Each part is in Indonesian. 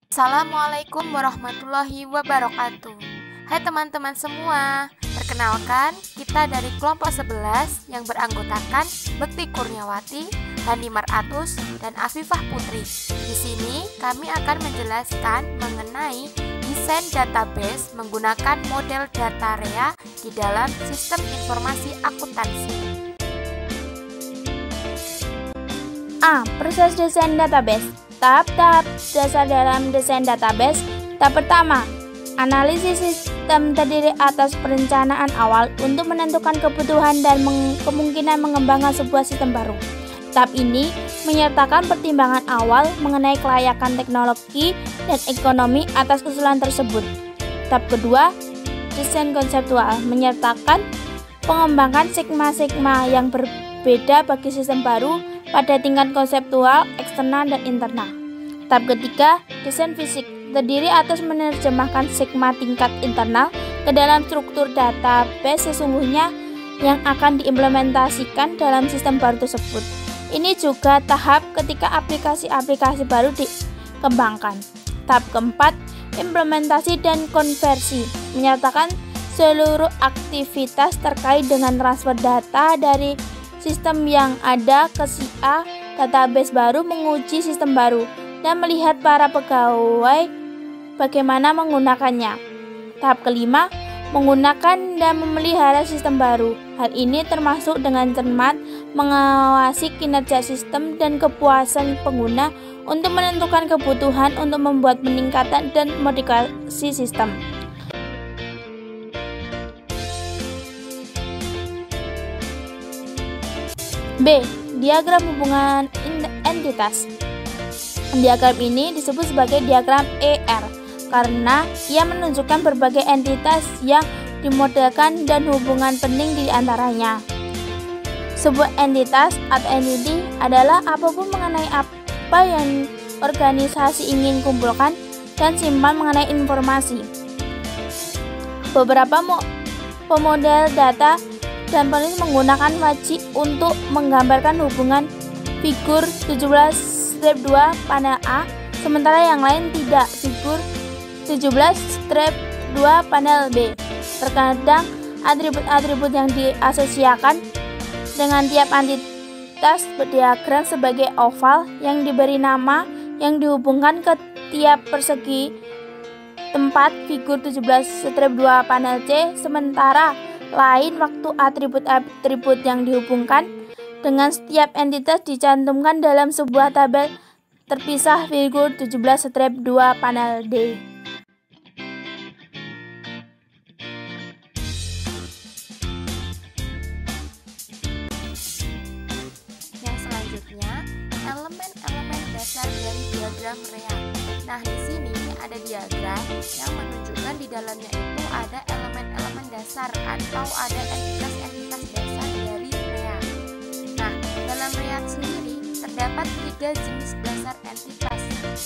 Assalamualaikum warahmatullahi wabarakatuh. Hai teman-teman semua, perkenalkan kita dari kelompok 11 yang beranggotakan Bekti Kurniawati, Hani Maratus, dan Afifah Putri. Di sini kami akan menjelaskan mengenai desain database menggunakan model data REA di dalam sistem informasi akuntansi. A. Proses desain database. Tahap-tahap dasar dalam desain database. Tahap pertama, analisis sistem terdiri atas perencanaan awal untuk menentukan kebutuhan dan kemungkinan mengembangkan sebuah sistem baru. Tahap ini menyertakan pertimbangan awal mengenai kelayakan teknologi dan ekonomi atas usulan tersebut. Tahap kedua, desain konseptual menyertakan pengembangan sigma-sigma yang berbeda bagi sistem baru pada tingkat konseptual, eksternal, dan internal. Tahap ketiga, desain fisik terdiri atas menerjemahkan sigma tingkat internal ke dalam struktur database sesungguhnya yang akan diimplementasikan dalam sistem baru tersebut. Ini juga tahap ketika aplikasi-aplikasi baru dikembangkan. Tahap keempat, implementasi dan konversi menyertakan seluruh aktivitas terkait dengan transfer data dari sistem yang ada ke si A, database baru, menguji sistem baru, dan melihat para pegawai bagaimana menggunakannya. Tahap kelima, menggunakan dan memelihara sistem baru. Hal ini termasuk dengan cermat mengawasi kinerja sistem dan kepuasan pengguna untuk menentukan kebutuhan untuk membuat peningkatan dan modifikasi sistem. B. Diagram hubungan entitas. Diagram ini disebut sebagai diagram ER karena ia menunjukkan berbagai entitas yang dimodelkan dan hubungan penting di antaranya. Sebuah entitas atau entity adalah apapun mengenai apa yang organisasi ingin kumpulkan dan simpan mengenai informasi. Beberapa pemodel data dan penulis menggunakan wajib untuk menggambarkan hubungan figur 17-2 panel A, sementara yang lain tidak, figur 17-2 panel B. Terkadang atribut-atribut yang diasosiasikan dengan tiap entitas berdiagram sebagai oval yang diberi nama yang dihubungkan ke tiap persegi tempat figur 17-2 panel C, sementara lain waktu atribut-atribut yang dihubungkan dengan setiap entitas dicantumkan dalam sebuah tabel terpisah figur 17-2 panel D. Yang selanjutnya, elemen-elemen dasar dari diagram REA. Nah, di sini ada diagram yang menunjukkan di dalamnya itu ada elemen-elemen dasar atau ada entitas-entitas dasar dari REA. Nah, dalam REA sendiri terdapat 3 jenis dasar entitas.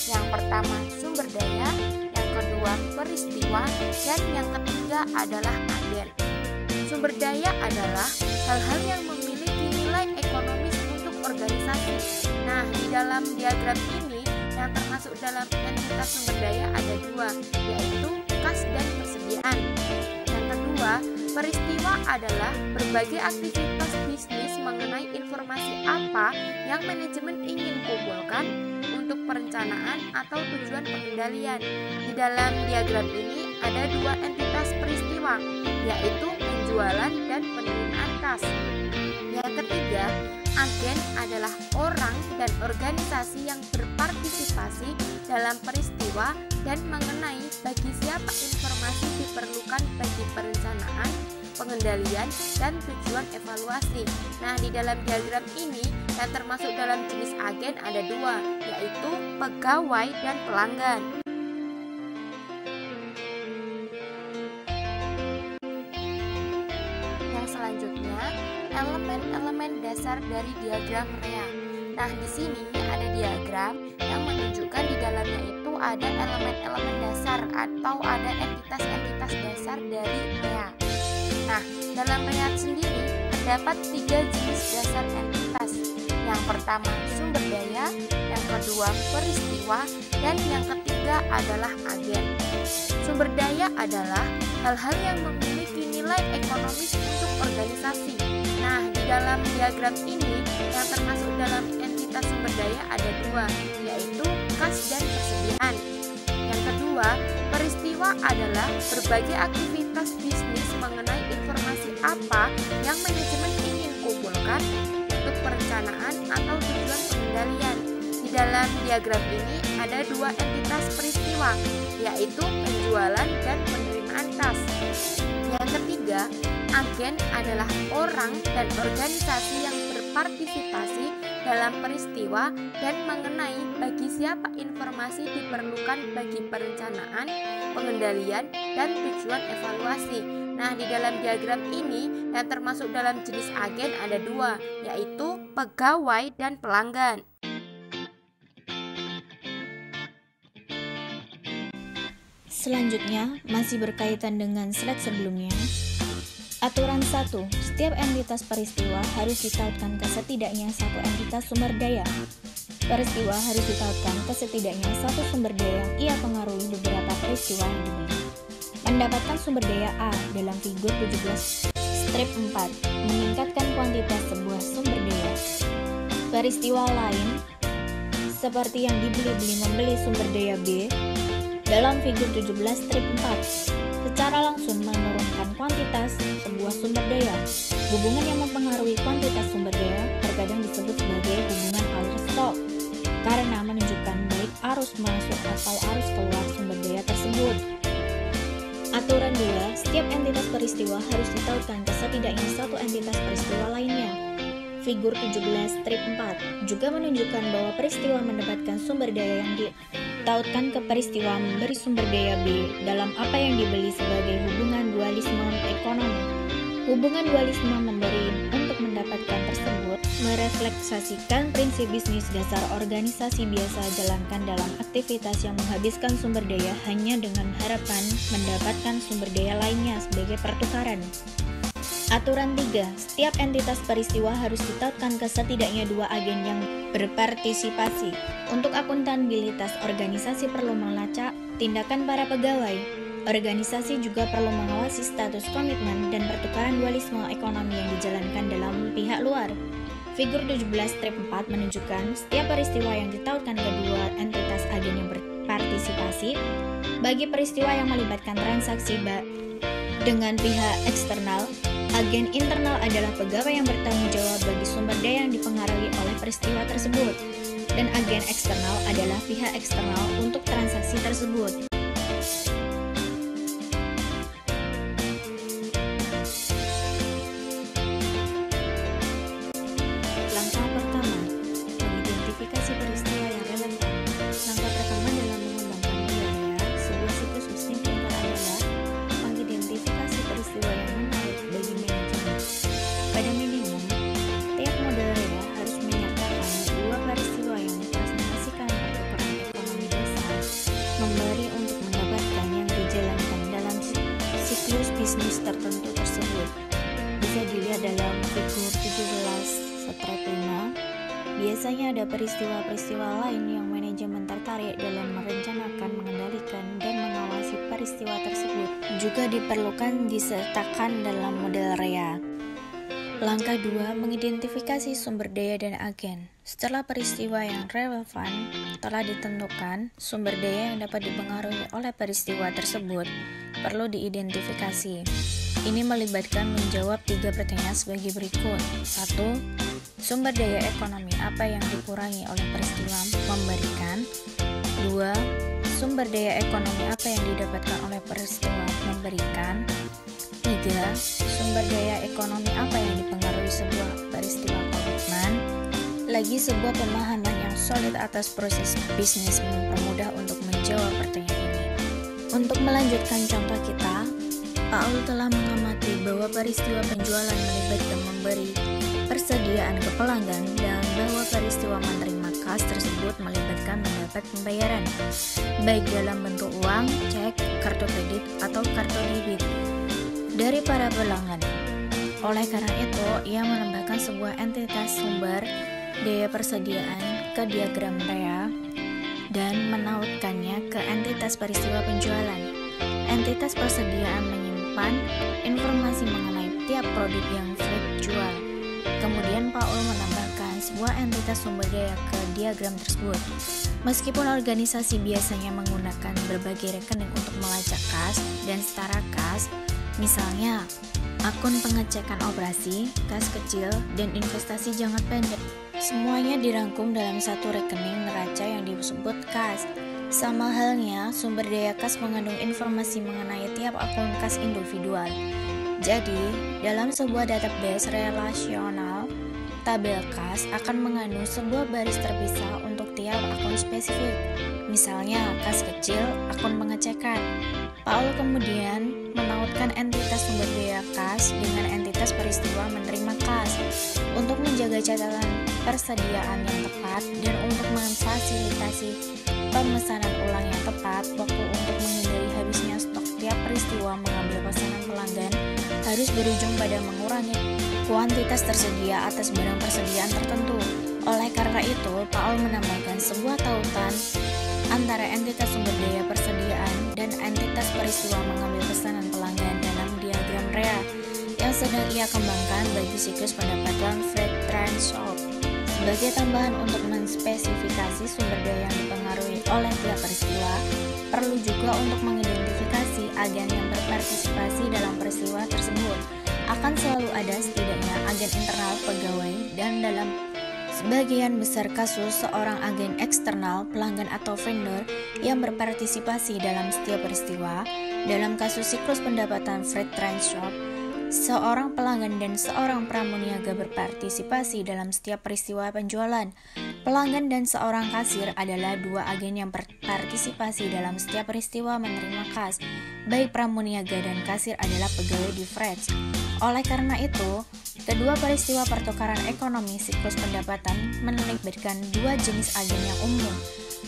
Yang pertama sumber daya, yang kedua peristiwa, dan yang ketiga adalah agen. Sumber daya adalah hal-hal yang memiliki nilai ekonomis untuk organisasi. Nah, di dalam diagram ini yang termasuk dalam entitas sumber daya ada 2, yaitu kas dan persediaan. Yang kedua, peristiwa adalah berbagai aktivitas bisnis mengenai informasi apa yang manajemen ingin kumpulkan untuk perencanaan atau tujuan pengendalian. Di dalam diagram ini ada 2 entitas peristiwa, yaitu penjualan dan penerimaan kas. Yang ketiga, agen adalah orang dan organisasi yang berpartisipasi dalam peristiwa dan mengenai bagi siapa informasi diperlukan bagi perencanaan, pengendalian, dan tujuan evaluasi. Nah, di dalam diagram ini yang termasuk dalam jenis agen ada 2, yaitu pegawai dan pelanggan. Yang selanjutnya, elemen-elemen dasar dari diagram REA. Nah, di sini ada diagram yang menunjukkan di dalamnya itu ada elemen-elemen dasar atau ada entitas-entitas dasar dari REA. Nah, dalam REA sendiri terdapat 3 jenis dasar entitas. Yang pertama sumber daya, yang kedua peristiwa, dan yang ketiga adalah agen. Sumber daya adalah hal-hal yang memiliki nilai ekonomis untuk organisasi. Nah, di dalam diagram ini yang termasuk dalam entitas sumber daya ada dua, yaitu kas dan persediaan. Yang kedua, peristiwa adalah berbagai aktivitas bisnis mengenai informasi apa yang manajemen ingin kumpulkan untuk perencanaan atau tujuan pengendalian. Di dalam diagram ini ada dua entitas peristiwa, yaitu penjualan dan penerimaan kas. Yang ketiga, agen adalah orang dan organisasi yang berpartisipasi dalam peristiwa dan mengenai bagi siapa informasi diperlukan bagi perencanaan, pengendalian, dan tujuan evaluasi. Nah, di dalam diagram ini yang termasuk dalam jenis agen ada dua, yaitu pegawai dan pelanggan. Selanjutnya, masih berkaitan dengan slide sebelumnya. Aturan 1. Setiap entitas peristiwa harus ditautkan ke setidaknya satu entitas sumber daya. Peristiwa harus ditautkan ke setidaknya satu sumber daya yang ia pengaruhi beberapa peristiwa yang dibeli. Mendapatkan sumber daya A dalam figur 17 strip 4 meningkatkan kuantitas sebuah sumber daya. Peristiwa lain seperti yang dibeli membeli sumber daya B dalam figur 17 strip 4 secara langsung menurunkan kuantitas sebuah sumber daya. Hubungan yang mempengaruhi kuantitas sumber daya terkadang disebut sebagai hubungan arus stok karena menunjukkan baik arus masuk atau arus keluar sumber daya tersebut. Aturan 2. Setiap entitas peristiwa harus ditautkan ke setidaknya satu entitas peristiwa lainnya. Figur 17 strip 4 juga menunjukkan bahwa peristiwa mendapatkan sumber daya yang ditautkan ke peristiwa memberi sumber daya B dalam apa yang dibeli sebagai hubungan dualisme ekonomi. Hubungan dualisme memberi untuk mendapatkan tersebut merefleksasikan prinsip bisnis dasar organisasi biasa jalankan dalam aktivitas yang menghabiskan sumber daya hanya dengan harapan mendapatkan sumber daya lainnya sebagai pertukaran. Aturan 3. Setiap entitas peristiwa harus ditautkan ke setidaknya dua agen yang berpartisipasi. Untuk akuntabilitas organisasi perlu melacak tindakan para pegawai. Organisasi juga perlu mengawasi status komitmen dan pertukaran dualisme ekonomi yang dijalankan dalam pihak luar. Figur 17 strip 4 menunjukkan setiap peristiwa yang ditautkan ke dua entitas agen yang berpartisipasi. Bagi peristiwa yang melibatkan transaksi dengan pihak eksternal, agen internal adalah pegawai yang bertanggung jawab bagi sumber daya yang dipengaruhi oleh peristiwa tersebut, dan agen eksternal adalah pihak eksternal untuk transaksi tersebut. Langkah pertama, mengidentifikasi peristiwa yang relevan. Langkah pertama dalam mengembangkan budaya sebuah situs bisnis pintar adalah mengidentifikasi peristiwa yang menarik bagi manajemen. Pada minimum, tiap model REA harus menyertakan dua peristiwa yang mempresentasikan pertukaran ekonomi dasar memberi untuk mendapatkan yang dijalankan dalam siklus bisnis tertentu tersebut. Bisa dilihat dalam figur 17 strip 5. Biasanya ada peristiwa-peristiwa lain yang manajemen tertarik dalam merencanakan, mengendalikan, dan mengawasi peristiwa tersebut. Juga diperlukan disertakan dalam model REA. Langkah 2. Mengidentifikasi sumber daya dan agen. Setelah peristiwa yang relevan telah ditentukan, sumber daya yang dapat dipengaruhi oleh peristiwa tersebut perlu diidentifikasi. Ini melibatkan menjawab 3 pertanyaan sebagai berikut. 1. Sumber daya ekonomi apa yang dikurangi oleh peristiwa memberikan? 2. Sumber daya ekonomi apa yang didapatkan oleh peristiwa memberikan? 3. Sumber daya ekonomi apa yang dipengaruhi sebuah peristiwa komitmen? Lagi sebuah pemahaman yang solid atas proses bisnis mempermudah untuk menjawab pertanyaan ini. Untuk melanjutkan contoh kita, Paul telah mengamati bahwa peristiwa penjualan melibatkan memberi persediaan ke pelanggan dan bahwa peristiwa menerima kas tersebut melibatkan mendapat pembayaran, baik dalam bentuk uang, cek, kartu kredit, atau kartu debit dari para pelanggan. Oleh karena itu, ia menambahkan sebuah entitas sumber daya persediaan ke diagram Rea dan menautkannya ke entitas peristiwa penjualan. Entitas persediaan menyimpan informasi mengenai tiap produk yang Fred jual. Kemudian Paul menambahkan sebuah entitas sumber daya ke diagram tersebut. Meskipun organisasi biasanya menggunakan berbagai rekening untuk melacak kas dan setara kas, misalnya akun pengecekan operasi, kas kecil, dan investasi jangka pendek, semuanya dirangkum dalam satu rekening neraca yang disebut kas. Sama halnya, sumber daya kas mengandung informasi mengenai tiap akun kas individual. Jadi, dalam sebuah database relasional, tabel kas akan mengandung sebuah baris terpisah untuk tiap akun spesifik. Misalnya, kas kecil, akun pengecekan. Paul kemudian menautkan entitas sumber daya kas dengan entitas peristiwa menerima kas untuk menjaga catatan persediaan yang tepat dan untuk memfasilitasi pemesanan ulang yang tepat. Waktu untuk menghindari habisnya stok tiap peristiwa mengambil pesanan pelanggan harus berujung pada mengurangi kuantitas tersedia atas barang persediaan tertentu. Oleh karena itu, Paul menambahkan sebuah tautan antara entitas sumber daya persediaan dan entitas peristiwa mengambil pesanan pelanggan dalam diagram Rea yang sedang ia kembangkan bagi siklus pendapatan Fred Transhoff. Sebagai tambahan untuk menspesifikasi sumber daya yang dipengaruhi oleh tiap peristiwa, perlu juga untuk mengidentifikasi agen yang berpartisipasi dalam peristiwa tersebut. Akan selalu ada setidaknya agen internal pegawai dan dalam sebagian besar kasus seorang agen eksternal, pelanggan atau vendor yang berpartisipasi dalam setiap peristiwa. Dalam kasus siklus pendapatan Fred Transhoff, seorang pelanggan dan seorang pramuniaga berpartisipasi dalam setiap peristiwa penjualan. Pelanggan dan seorang kasir adalah dua agen yang berpartisipasi dalam setiap peristiwa menerima kas. Baik pramuniaga dan kasir adalah pegawai di Fred's. Oleh karena itu, kedua peristiwa pertukaran ekonomi siklus pendapatan melibatkan dua jenis agen yang umum,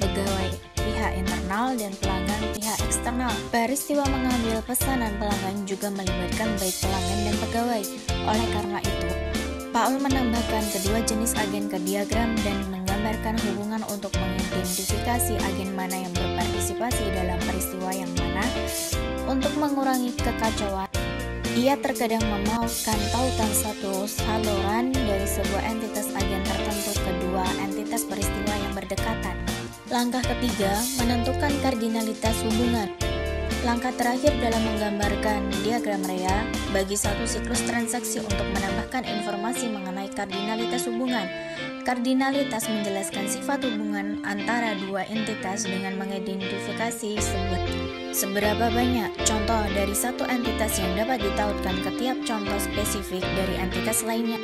pegawai pihak internal dan pelanggan pihak eksternal. Peristiwa mengambil pesanan pelanggan juga melibatkan baik pelanggan dan pegawai. Oleh karena itu, Paul menambahkan kedua jenis agen ke diagram dan menggambarkan hubungan untuk mengidentifikasi agen mana yang berpartisipasi dalam peristiwa yang mana. Untuk mengurangi kekacauan, ia terkadang memaukan tautan satu saluran dari sebuah entitas agen tertentu ke dua entitas peristiwa yang berdekatan. Langkah ketiga, menentukan kardinalitas hubungan. Langkah terakhir dalam menggambarkan diagram Rea bagi satu siklus transaksi untuk menambahkan informasi mengenai kardinalitas hubungan. Kardinalitas menjelaskan sifat hubungan antara dua entitas dengan mengidentifikasi seberapa banyak contoh dari satu entitas yang dapat ditautkan ke tiap contoh spesifik dari entitas lainnya.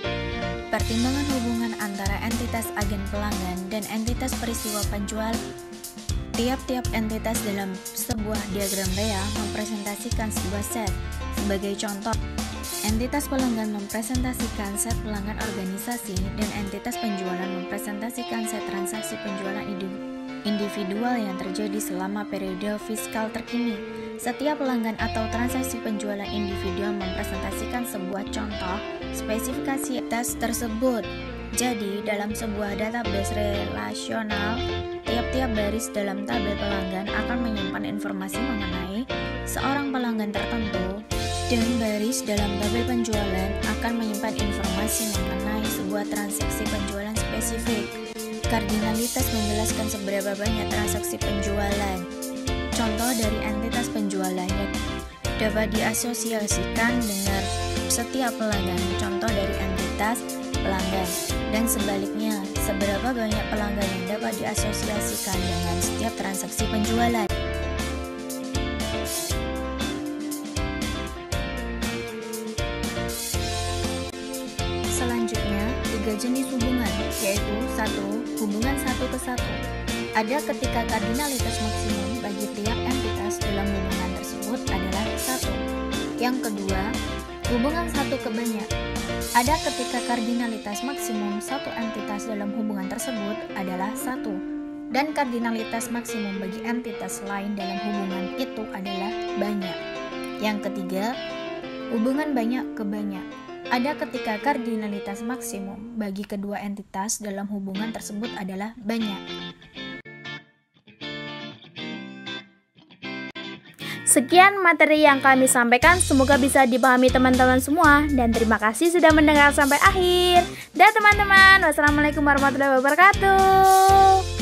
Pertimbangan hubungan antara entitas agen pelanggan dan entitas peristiwa penjual. Tiap-tiap entitas dalam sebuah diagram Rea mempresentasikan sebuah set. Sebagai contoh, entitas pelanggan mempresentasikan set pelanggan organisasi dan entitas penjualan mempresentasikan set transaksi penjualan individual yang terjadi selama periode fiskal terkini. Setiap pelanggan atau transaksi penjualan individual mempresentasikan sebuah contoh spesifikasi tes tersebut. Jadi, dalam sebuah database relasional, tiap-tiap baris dalam tabel pelanggan akan menyimpan informasi mengenai seorang pelanggan tertentu, dan baris dalam tabel penjualan akan menyimpan informasi mengenai sebuah transaksi penjualan spesifik. Kardinalitas menjelaskan seberapa banyak transaksi penjualan. Contoh dari entitas penjualannya dapat diasosiasikan dengan setiap pelanggan. Contoh dari entitas pelanggan, dan sebaliknya, seberapa banyak pelanggan yang dapat diasosiasikan dengan setiap transaksi penjualan. Selanjutnya, 3 jenis hubungan, yaitu 1. Hubungan 1 ke 1. Ada ketika kardinalitas maksimum bagi tiap entitas dalam hubungan tersebut adalah 1. Yang kedua, hubungan 1 ke banyak. Ada ketika kardinalitas maksimum satu entitas dalam hubungan tersebut adalah 1, dan kardinalitas maksimum bagi entitas lain dalam hubungan itu adalah banyak. Yang ketiga, hubungan banyak ke banyak. ada ketika kardinalitas maksimum bagi kedua entitas dalam hubungan tersebut adalah banyak. Sekian materi yang kami sampaikan, semoga bisa dipahami teman-teman semua, dan terima kasih sudah mendengar sampai akhir. Dah teman-teman, wassalamualaikum warahmatullahi wabarakatuh.